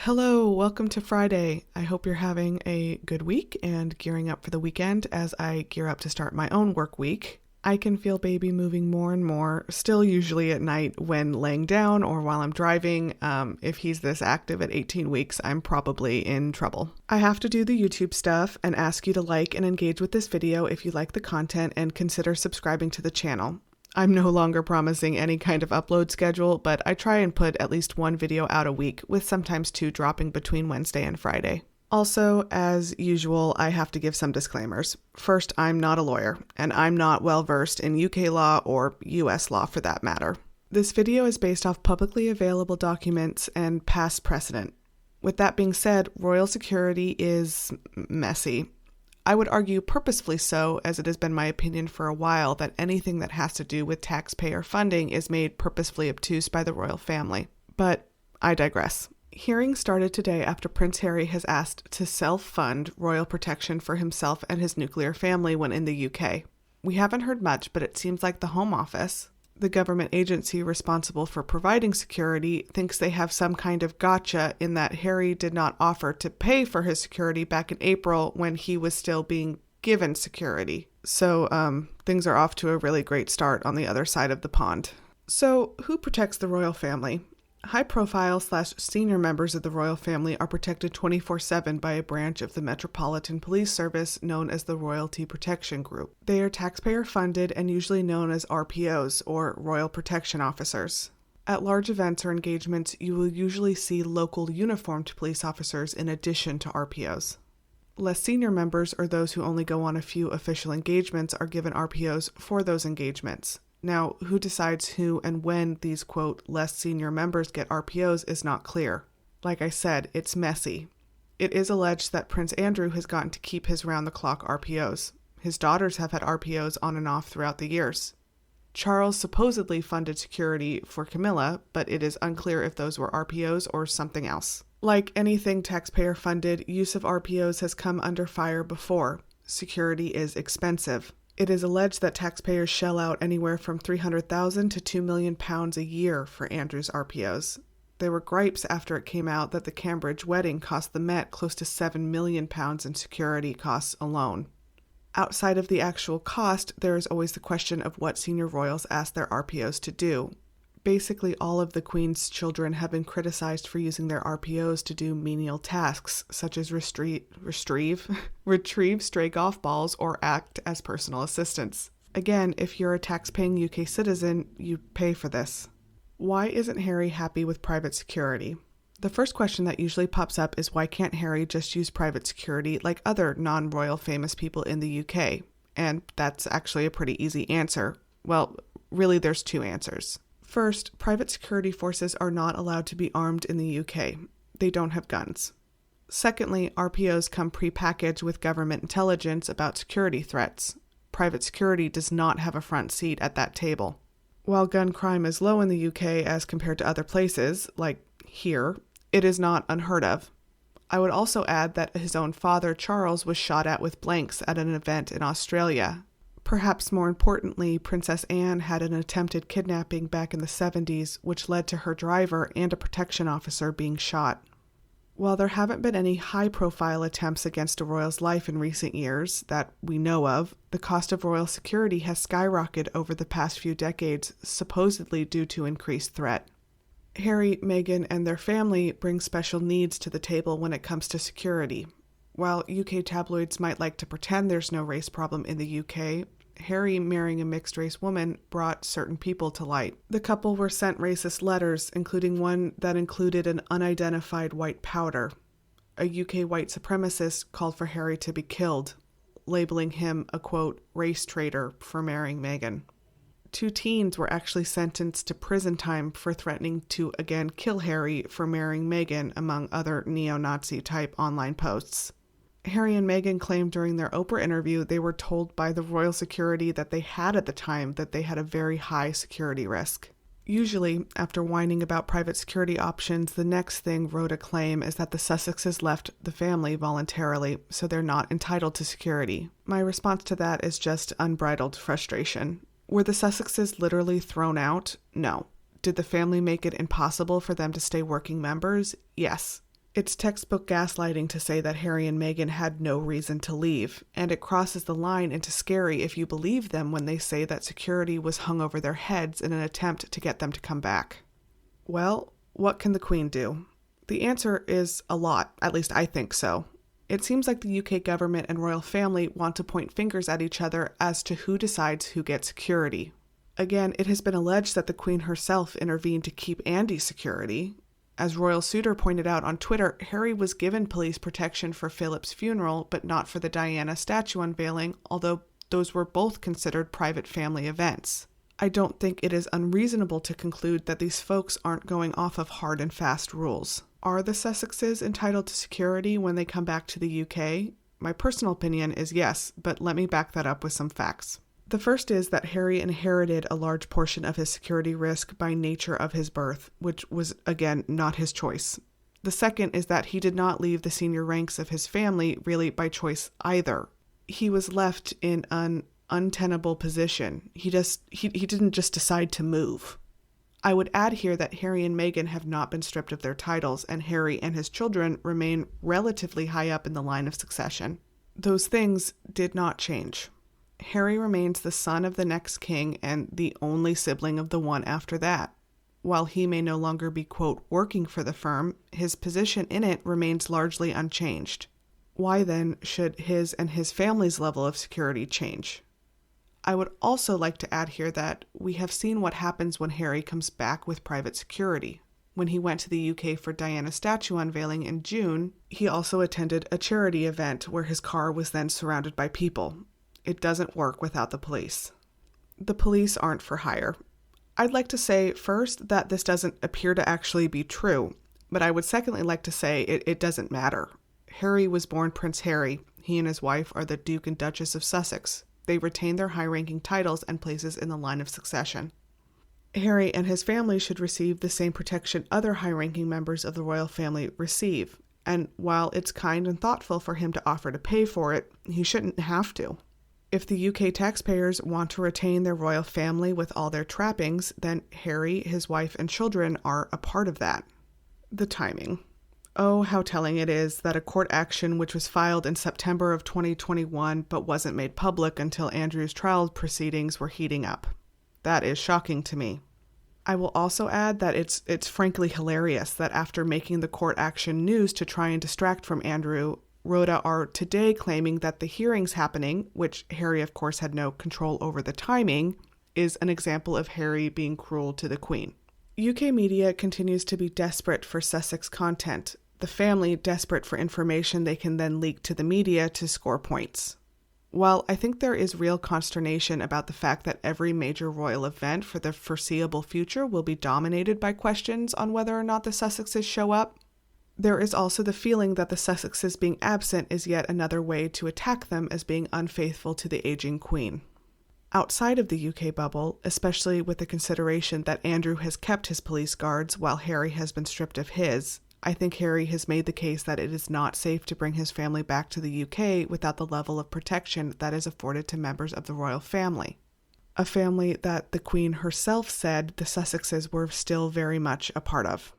Hello, welcome to Friday. I hope you're having a good week and gearing up for the weekend as I gear up to start my own work week. I can feel baby moving more and more, still usually at night when laying down or while I'm driving. If he's this active at 18 weeks, I'm probably in trouble. I have to do the YouTube stuff and ask you to like and engage with this video if you like the content and consider subscribing to the channel. I'm no longer promising any kind of upload schedule, but I try and put at least one video out a week, with sometimes two dropping between Wednesday and Friday. Also, as usual, I have to give some disclaimers. First, I'm not a lawyer, and I'm not well versed in UK law or US law for that matter. This video is based off publicly available documents and past precedent. With that being said, royal security is messy. I would argue purposefully so, as it has been my opinion for a while that anything that has to do with taxpayer funding is made purposefully obtuse by the royal family. But I digress. Hearings started today after Prince Harry has asked to self-fund royal protection for himself and his nuclear family when in the UK. We haven't heard much, but it seems like the Home Office, the government agency responsible for providing security, thinks they have some kind of gotcha in that Harry did not offer to pay for his security back in April when he was still being given security. So things are off to a really great start on the other side of the pond. So who protects the royal family? High-profile/senior members of the royal family are protected 24/7 by a branch of the Metropolitan Police Service known as the Royalty Protection Group. They are taxpayer-funded and usually known as RPOs, or Royal Protection Officers. At large events or engagements, you will usually see local uniformed police officers in addition to RPOs. Less senior members, or those who only go on a few official engagements, are given RPOs for those engagements. Now, who decides who and when these, quote, less senior members get RPOs is not clear. Like I said, it's messy. It is alleged that Prince Andrew has gotten to keep his round-the-clock RPOs. His daughters have had RPOs on and off throughout the years. Charles supposedly funded security for Camilla, but it is unclear if those were RPOs or something else. Like anything taxpayer-funded, use of RPOs has come under fire before. Security is expensive. It is alleged that taxpayers shell out anywhere from £300,000 to £2 million a year for Andrew's RPOs. There were gripes after it came out that the Cambridge wedding cost the Met close to £7 million in security costs alone. Outside of the actual cost, there is always the question of what senior royals ask their RPOs to do. Basically, all of the Queen's children have been criticized for using their RPOs to do menial tasks, such as retrieve stray golf balls or act as personal assistants. Again, if you're a tax-paying UK citizen, you pay for this. Why isn't Harry happy with private security? The first question that usually pops up is why can't Harry just use private security like other non-royal famous people in the UK? And that's actually a pretty easy answer. Well, really there's two answers. First, private security forces are not allowed to be armed in the UK. They don't have guns. Secondly, RPOs come pre-packaged with government intelligence about security threats. Private security does not have a front seat at that table. While gun crime is low in the UK as compared to other places, like here, it is not unheard of. I would also add that his own father, Charles, was shot at with blanks at an event in Australia. Perhaps more importantly, Princess Anne had an attempted kidnapping back in the 70s, which led to her driver and a protection officer being shot. While there haven't been any high-profile attempts against a royal's life in recent years that we know of, the cost of royal security has skyrocketed over the past few decades, supposedly due to increased threat. Harry, Meghan, and their family bring special needs to the table when it comes to security. While UK tabloids might like to pretend there's no race problem in the UK, Harry marrying a mixed-race woman brought certain people to light. The couple were sent racist letters, including one that included an unidentified white powder. A UK white supremacist called for Harry to be killed, labeling him a, quote, race traitor for marrying Meghan. 2 teens were actually sentenced to prison time for threatening to again kill Harry for marrying Meghan, among other neo-Nazi-type online posts. Harry and Meghan claimed during their Oprah interview they were told by the royal security that they had at the time that they had a very high security risk. Usually, after whining about private security options, the next thing Rhoda claim is that the Sussexes left the family voluntarily, so they're not entitled to security. My response to that is just unbridled frustration. Were the Sussexes literally thrown out? No. Did the family make it impossible for them to stay working members? Yes. It's textbook gaslighting to say that Harry and Meghan had no reason to leave, and it crosses the line into scary if you believe them when they say that security was hung over their heads in an attempt to get them to come back. Well, what can the Queen do? The answer is a lot, at least I think so. It seems like the UK government and royal family want to point fingers at each other as to who decides who gets security. Again, it has been alleged that the Queen herself intervened to keep Andy's security. As Royal Suitor pointed out on Twitter, Harry was given police protection for Philip's funeral, but not for the Diana statue unveiling, although those were both considered private family events. I don't think it is unreasonable to conclude that these folks aren't going off of hard and fast rules. Are the Sussexes entitled to security when they come back to the UK? My personal opinion is yes, but let me back that up with some facts. The first is that Harry inherited a large portion of his security risk by nature of his birth, which was, again, not his choice. The second is that he did not leave the senior ranks of his family really by choice either. He was left in an untenable position. He didn't just decide to move. I would add here that Harry and Meghan have not been stripped of their titles, and Harry and his children remain relatively high up in the line of succession. Those things did not change. Harry remains the son of the next king and the only sibling of the one after that. While he may no longer be, quote, working for the firm, his position in it remains largely unchanged. Why then should his and his family's level of security change? I would also like to add here that we have seen what happens when Harry comes back with private security. When he went to the UK for Diana's statue unveiling in June, he also attended a charity event where his car was then surrounded by people. It doesn't work without the police. The police aren't for hire. I'd like to say first that this doesn't appear to actually be true, but I would secondly like to say it doesn't matter. Harry was born Prince Harry. He and his wife are the Duke and Duchess of Sussex. They retain their high-ranking titles and places in the line of succession. Harry and his family should receive the same protection other high-ranking members of the royal family receive, and while it's kind and thoughtful for him to offer to pay for it, he shouldn't have to. If the UK taxpayers want to retain their royal family with all their trappings, then Harry, his wife, and children are a part of that. The timing. Oh, how telling it is that a court action which was filed in September of 2021 but wasn't made public until Andrew's trial proceedings were heating up. That is shocking to me. I will also add that it's frankly hilarious that after making the court action news to try and distract from Andrew, Rhoda are today claiming that the hearings happening, which Harry of course had no control over the timing, is an example of Harry being cruel to the Queen. UK media continues to be desperate for Sussex content, the family desperate for information they can then leak to the media to score points. While I think there is real consternation about the fact that every major royal event for the foreseeable future will be dominated by questions on whether or not the Sussexes show up, there is also the feeling that the Sussexes being absent is yet another way to attack them as being unfaithful to the aging Queen. Outside of the UK bubble, especially with the consideration that Andrew has kept his police guards while Harry has been stripped of his, I think Harry has made the case that it is not safe to bring his family back to the UK without the level of protection that is afforded to members of the royal family. A family that the Queen herself said the Sussexes were still very much a part of.